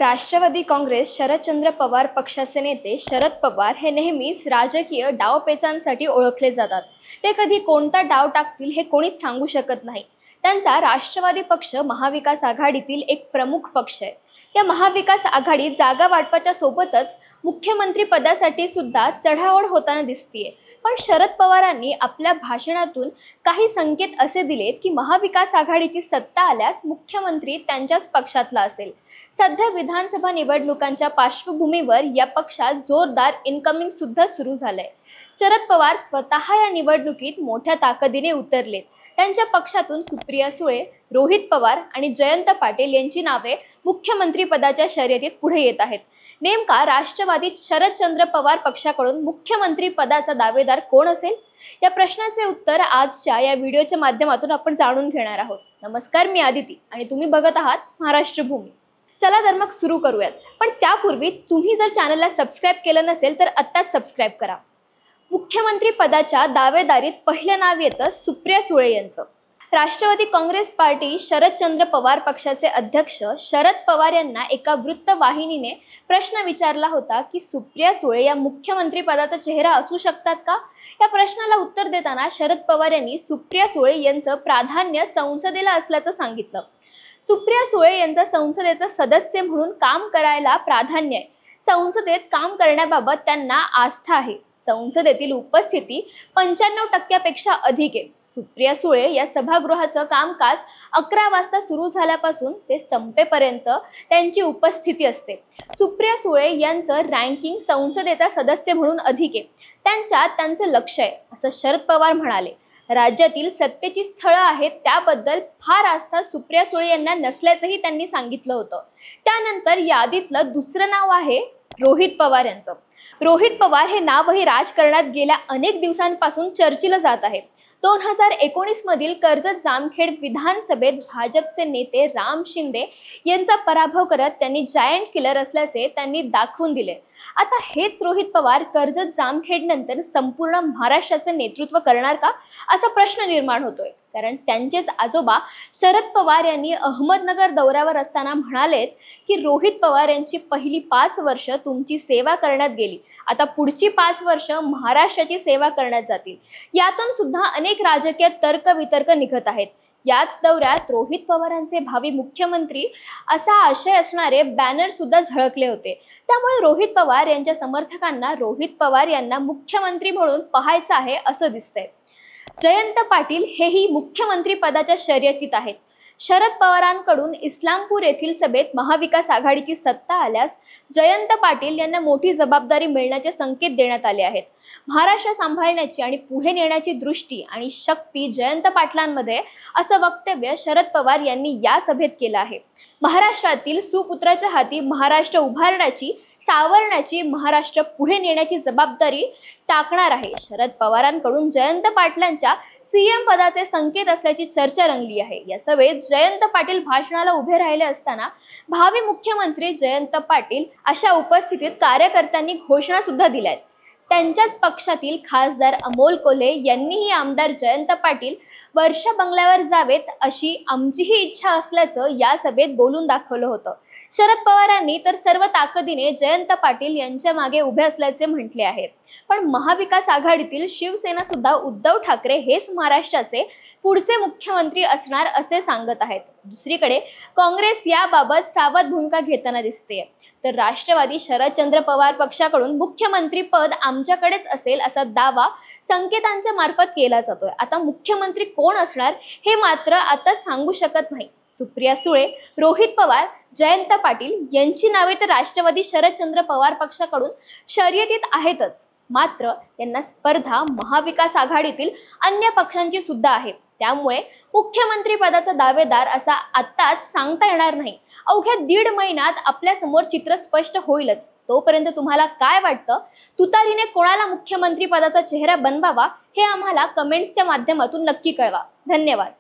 राष्ट्रवादी काँग्रेस शरदचंद्र पवार पक्षाचे नेते शरद पवार हे नेहमीच राजकीय डावपेचांसाठी ओळखले जातात। ते कधी कोणता डाव टाकतील हे कोणीच सांगू शकत नाही। त्यांचा राष्ट्रवादी पक्ष महाविकास आघाडीतील एक प्रमुख पक्ष आहे। या महाविकास आघाडीत जागा वाटपाच्या सोबतच मुख्यमंत्री पदासाठी सुद्धा चढाओढ होताना दिसतेय। पण शरद पवारांनी आपल्या भाषणातून काही संकेत असे दिलेत की महाविकास आघाडीची सत्ता आल्यास मुख्यमंत्री त्यांच्याच पक्षातला असेल। सध्या विधानसभा निवडणुकांच्या पार्श्वभूमीवर या पक्षात जोरदार इनकमिंग सुद्धा सुरू झालंय। शरद पवार स्वतः या निवडणुकीत मोठ्या ताकदीने उतरलेत। त्यांच्या पक्षातून सुप्रिया सुळे, रोहित पवार आणि जयंत पाटील यांची नावे मुख्यमंत्री पदाच्या शर्यतीत पुढे येत आहेत। नेमका राष्ट्रवादीत शरदचंद्र पवार पक्षाकडून मुख्यमंत्री पदाचा दावेदार कोण असेल? या प्रश्नाचे उत्तर आजच्या या व्हिडिओच्या माध्यमातून आपण जाणून घेणार आहोत। नमस्कार, मी आदिती आणि तुम्ही बघत आहात महाराष्ट्र भूमी। चला तर मग सुरू करूयात। पण त्यापूर्वी तुम्ही जर चॅनलला सबस्क्राइब केलं नसेल तर आत्ताच सबस्क्राइब करा। मुख्यमंत्री पदाच्या दावेदारीत पहिलं नाव येतं सुप्रिया सुळे यांचं। राष्ट्रवादी काँग्रेस पार्टी शरदचंद्र पवार पक्षाचे अध्यक्ष शरद पवार यांना एका वृत्तवाहिनीने प्रश्न विचारला होता की सुप्रिया सुळे या मुख्यमंत्री पदाचा चेहरा असू शकतात का? या प्रश्नाला उत्तर देताना शरद पवार यांनी सुप्रिया सुळे यांचं प्राधान्य संसदेला असल्याचं सांगितलं। सुप्रिया सुळे यांचा संसदेचा सदस्य म्हणून काम करायला प्राधान्य आहे। संसदेत काम करण्याबाबत त्यांना आस्था आहे। संसदेतील उपस्थिती 95% अधिक आहे। सुप्रिया सुळे या सभागृहाचं कामकाज 11 वाजता सुरू झाल्यापासून ते संपेपर्यंत त्यांची उपस्थिती असते। सुप्रिया सुळे यांचं रँकिंग संसदेचा सदस्य म्हणून अधिक आहे। त्यांचं लक्ष आहे असं शरद पवार म्हणाले। राज्यातील सत्तेची स्थळं आहेत त्याबद्दल फार आस्था सुप्रिया सुळे यांना नसल्याचंही त्यांनी सांगितलं होतं। त्यानंतर यादीतलं दुसरं नाव आहे रोहित पवार यांचं। रोहित पवार हे नावही राजकारणात गेल्या अनेक दिवसांपासून चर्चिलं जात आहे। 2019 मधील कर्जत जामखेड विधानसभेत भाजपचे नेते राम शिंदे यांचा पराभव करत त्यांनी जायंट किलर असल्याचे त्यांनी दाखवून दिले। आता हेच रोहित पवार कर्जत जामखेड नंतर संपूर्ण महाराष्ट्राचे नेतृत्व करणार का, असा प्रश्न निर्माण होतोय। कारण त्यांचेच आजोबा शरद पवार यांनी अहमदनगर दौऱ्यावर असताना म्हणालेत की रोहित पवार यांची पहिली 5 वर्ष तुमची सेवा करण्यात गेली, आता पुढची 5 वर्ष महाराष्ट्राची सेवा करण्यात जातील। यातून सुद्धा अनेक राजकीय तर्कवितर्क निघत आहेत। याच दौऱ्यात रोहित पवारांचे भावी मुख्यमंत्री असा आशय असणारे बॅनर सुद्धा झळकले होते। त्यामुळे रोहित पवार यांच्या समर्थकांना रोहित पवार यांना मुख्यमंत्री म्हणून पाहायचं आहे असं दिसतंय। जयंत पाटील हेही मुख्यमंत्री पदाच्या शर्यतीत आहेत। शरद पवारांकडून इस्लामपूर येथील सभेत महाविकास आघाडीची सत्ता आल्यास जयंत पाटील यांना मोठी जबाबदारी मिळण्याचे संकेत देण्यात आले आहेत। महाराष्ट्र सांभाळण्याची आणि पुढे नेण्याची दृष्टी आणि शक्ती जयंत पाटलांमध्ये असं वक्तव्य शरद पवार यांनी या सभेत केलं आहे। महाराष्ट्रातील सुपुत्राच्या हाती महाराष्ट्र उभारण्याची, सावरण्याची, महाराष्ट्र पुढे नेण्याची जबाबदारी टाकणार आहे। शरद पवारांकडून जयंत पाटलांच्या सीएम पदाचे संकेत असल्याची चर्चा रंगली आहे। या सभेत जयंत पाटील भाषणाला उभे राहिले असताना भावी मुख्यमंत्री जयंत पाटील अशा उपस्थितीत कार्यकर्त्यांनी घोषणा सुद्धा दिल्या आहेत। त्यांच्याच पक्षातील खासदार अमोल कोल्हे यांनीही आमदार जयंत पाटील वर्षा बंगल्यावर जावेत अशी आमचीही इच्छा असल्याचं या सभेत बोलून दाखवलं होतं। शरद पवारांनी तर सर्व ताकदीने जयंत पाटील यांच्या मागे उभे असल्याचे म्हटले आहे। पण महाविकास आघाडीतील शिवसेना सुद्धा उद्धव ठाकरे हेच महाराष्ट्राचे पुढचे मुख्यमंत्री असणार असे सांगत आहेत। दुसरीकडे काँग्रेस याबाबत सावध भूमिका घेताना दिसते। तर राष्ट्रवादी शरदचंद्र पवार पक्षाकडून मुख्यमंत्री पद आमच्याकडेच असेल असा दावा संकेतांच्या मार्फत केला जातोय। आता मुख्यमंत्री कोण असणार हे मात्र आताच सांगू शकत नाही। सुप्रिया सुळे, रोहित पवार, जयंत पाटील यांची नावे तर राष्ट्रवादी शरदचंद्र पवार पक्षाकडून शर्यतीत आहेतच, मात्र त्यांना स्पर्धा महाविकास आघाडीतील अन्य पक्षांची सुद्धा आहे। त्यामुळे मुख्यमंत्री पदाचा दावेदार असा आत्ताच सांगता येणार नाही। अवघ्या 1.5 महिन्यात आपल्या समोर चित्र स्पष्ट होईलच। तोपर्यंत तुम्हाला काय वाटतं? तुतारीने कोणाला मुख्यमंत्री पदाचा चेहरा बनवावा हे आम्हाला कमेंट्सच्या माध्यमातून नक्की कळवा। धन्यवाद।